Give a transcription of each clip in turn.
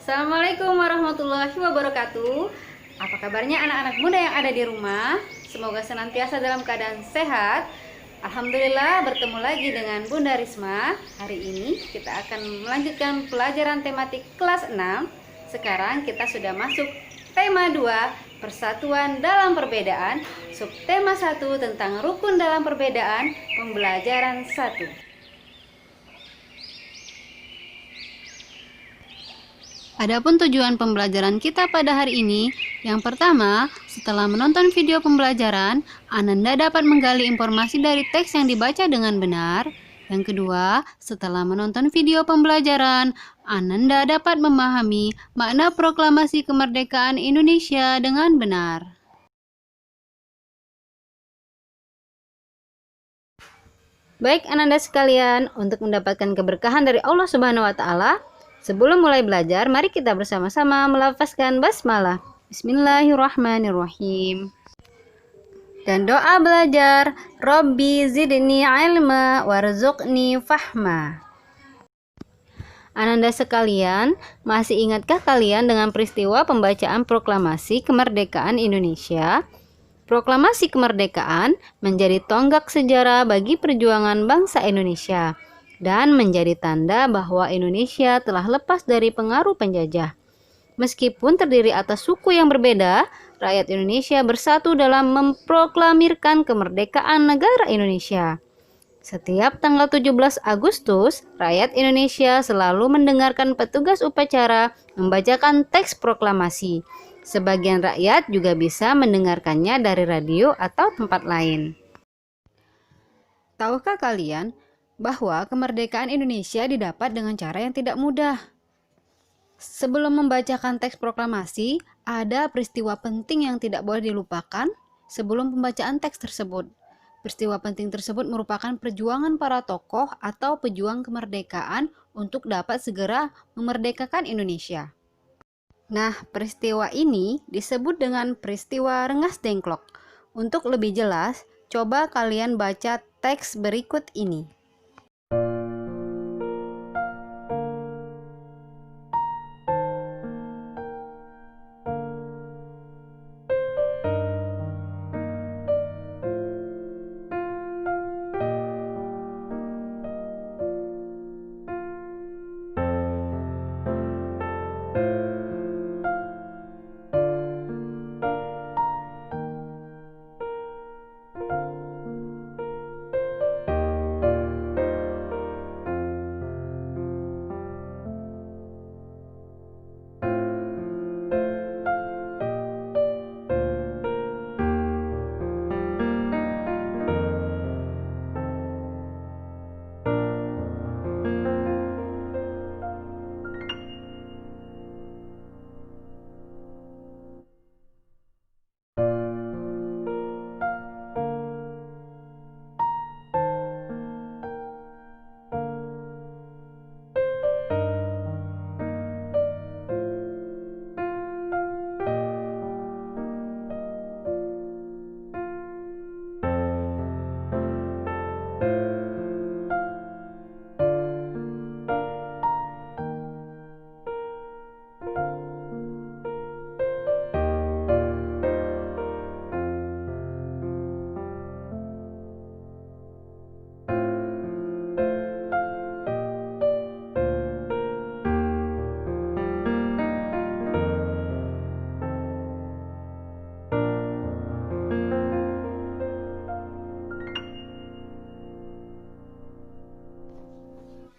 Assalamualaikum warahmatullahi wabarakatuh. Apa kabarnya anak-anak muda yang ada di rumah? Semoga senantiasa dalam keadaan sehat. Alhamdulillah, bertemu lagi dengan Bunda Risma. Hari ini kita akan melanjutkan pelajaran tematik kelas 6. Sekarang kita sudah masuk tema 2, persatuan dalam perbedaan. Subtema 1 tentang rukun dalam perbedaan, pembelajaran 1. Adapun tujuan pembelajaran kita pada hari ini, yang pertama, setelah menonton video pembelajaran, Ananda dapat menggali informasi dari teks yang dibaca dengan benar. Yang kedua, setelah menonton video pembelajaran, Ananda dapat memahami makna proklamasi kemerdekaan Indonesia dengan benar. Baik Ananda sekalian, untuk mendapatkan keberkahan dari Allah Subhanahu wa Ta'ala, sebelum mulai belajar, mari kita bersama-sama melafazkan basmalah. Bismillahirrahmanirrahim. Dan doa belajar, Robbi zidni ilma warzuqni fahma. Ananda sekalian, masih ingatkah kalian dengan peristiwa pembacaan proklamasi kemerdekaan Indonesia? Proklamasi kemerdekaan menjadi tonggak sejarah bagi perjuangan bangsa Indonesia dan menjadi tanda bahwa Indonesia telah lepas dari pengaruh penjajah. Meskipun terdiri atas suku yang berbeda, rakyat Indonesia bersatu dalam memproklamirkan kemerdekaan negara Indonesia. Setiap tanggal 17 Agustus, rakyat Indonesia selalu mendengarkan petugas upacara membacakan teks proklamasi. Sebagian rakyat juga bisa mendengarkannya dari radio atau tempat lain. Tahukah kalian bahwa kemerdekaan Indonesia didapat dengan cara yang tidak mudah? Sebelum membacakan teks proklamasi, ada peristiwa penting yang tidak boleh dilupakan sebelum pembacaan teks tersebut. Peristiwa penting tersebut merupakan perjuangan para tokoh atau pejuang kemerdekaan untuk dapat segera memerdekakan Indonesia. Nah, peristiwa ini disebut dengan peristiwa Rengas Dengklok. Untuk lebih jelas, coba kalian baca teks berikut ini.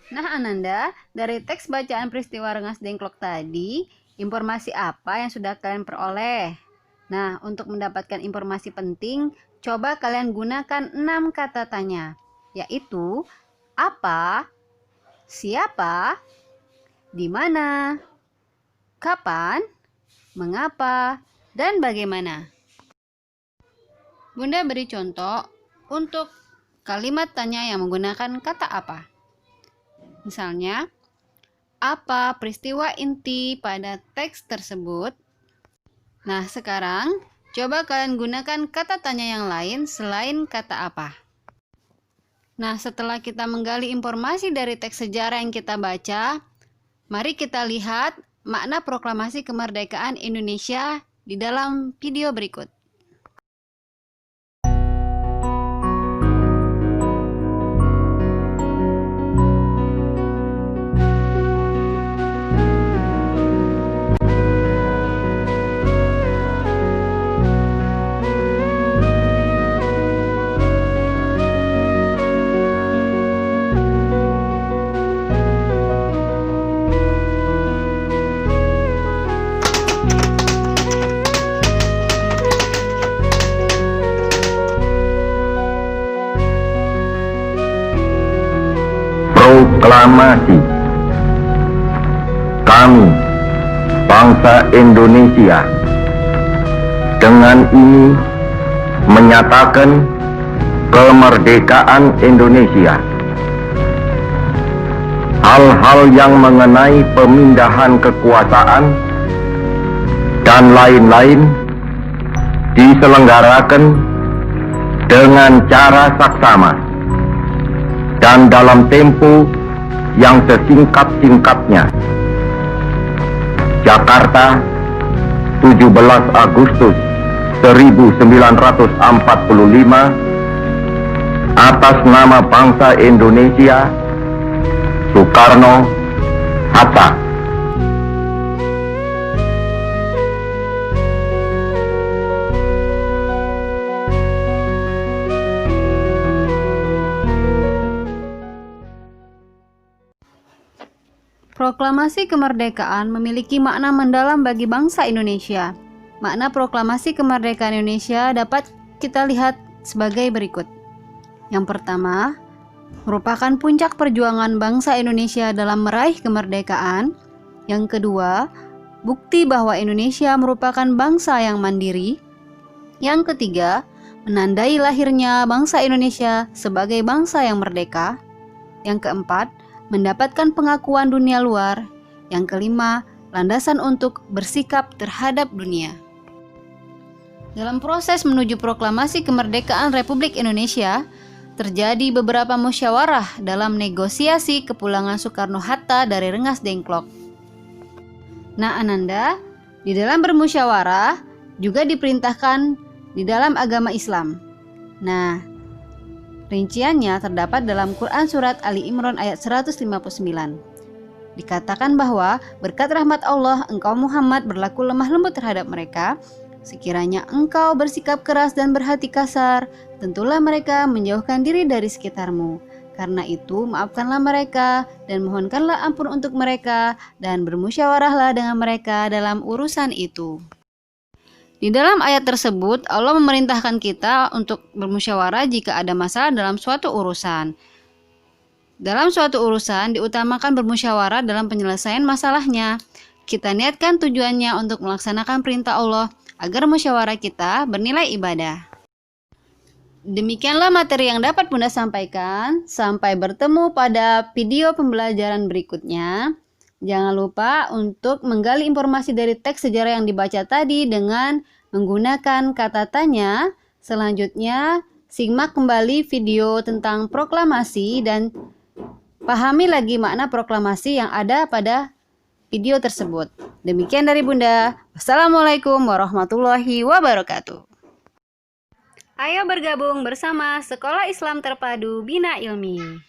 Nah Ananda, dari teks bacaan peristiwa Rengas Dengklok tadi, informasi apa yang sudah kalian peroleh? Nah, untuk mendapatkan informasi penting, coba kalian gunakan 6 kata tanya, yaitu apa, siapa, di mana, kapan, mengapa, dan bagaimana. Bunda beri contoh untuk kalimat tanya yang menggunakan kata apa. Misalnya, apa peristiwa inti pada teks tersebut? Nah, sekarang coba kalian gunakan kata tanya yang lain selain kata apa. Nah, setelah kita menggali informasi dari teks sejarah yang kita baca, mari kita lihat makna proklamasi kemerdekaan Indonesia di dalam video berikut. Proklamasi. Kami, bangsa Indonesia, dengan ini menyatakan kemerdekaan Indonesia. Hal-hal yang mengenai pemindahan kekuasaan dan lain-lain diselenggarakan dengan cara saksama dan dalam tempo yang sesingkat-singkatnya. Jakarta, 17 Agustus 1945, atas nama bangsa Indonesia, Soekarno Hatta. Proklamasi kemerdekaan memiliki makna mendalam bagi bangsa Indonesia. Makna proklamasi kemerdekaan Indonesia dapat kita lihat sebagai berikut. Yang pertama, merupakan puncak perjuangan bangsa Indonesia dalam meraih kemerdekaan. Yang kedua, bukti bahwa Indonesia merupakan bangsa yang mandiri. Yang ketiga, menandai lahirnya bangsa Indonesia sebagai bangsa yang merdeka. Yang keempat, mendapatkan pengakuan dunia luar. Yang kelima, landasan untuk bersikap terhadap dunia. Dalam proses menuju proklamasi kemerdekaan Republik Indonesia, terjadi beberapa musyawarah dalam negosiasi kepulangan Soekarno-Hatta dari Rengas Dengklok. Nah, Ananda, di dalam bermusyawarah juga diperintahkan di dalam agama Islam. Nah, rinciannya terdapat dalam Quran Surat Ali Imran ayat 159. Dikatakan bahwa berkat rahmat Allah engkau Muhammad berlaku lemah lembut terhadap mereka. Sekiranya engkau bersikap keras dan berhati kasar, tentulah mereka menjauhkan diri dari sekitarmu. Karena itu maafkanlah mereka dan mohonkanlah ampun untuk mereka dan bermusyawarahlah dengan mereka dalam urusan itu. Di dalam ayat tersebut, Allah memerintahkan kita untuk bermusyawarah jika ada masalah dalam suatu urusan. Dalam suatu urusan, diutamakan bermusyawarah dalam penyelesaian masalahnya. Kita niatkan tujuannya untuk melaksanakan perintah Allah, agar musyawarah kita bernilai ibadah. Demikianlah materi yang dapat Bunda sampaikan. Sampai bertemu pada video pembelajaran berikutnya. Jangan lupa untuk menggali informasi dari teks sejarah yang dibaca tadi dengan menggunakan kata tanya. Selanjutnya, simak kembali video tentang proklamasi dan pahami lagi makna proklamasi yang ada pada video tersebut. Demikian dari Bunda. Wassalamualaikum warahmatullahi wabarakatuh. Ayo bergabung bersama Sekolah Islam Terpadu Bina Ilmi.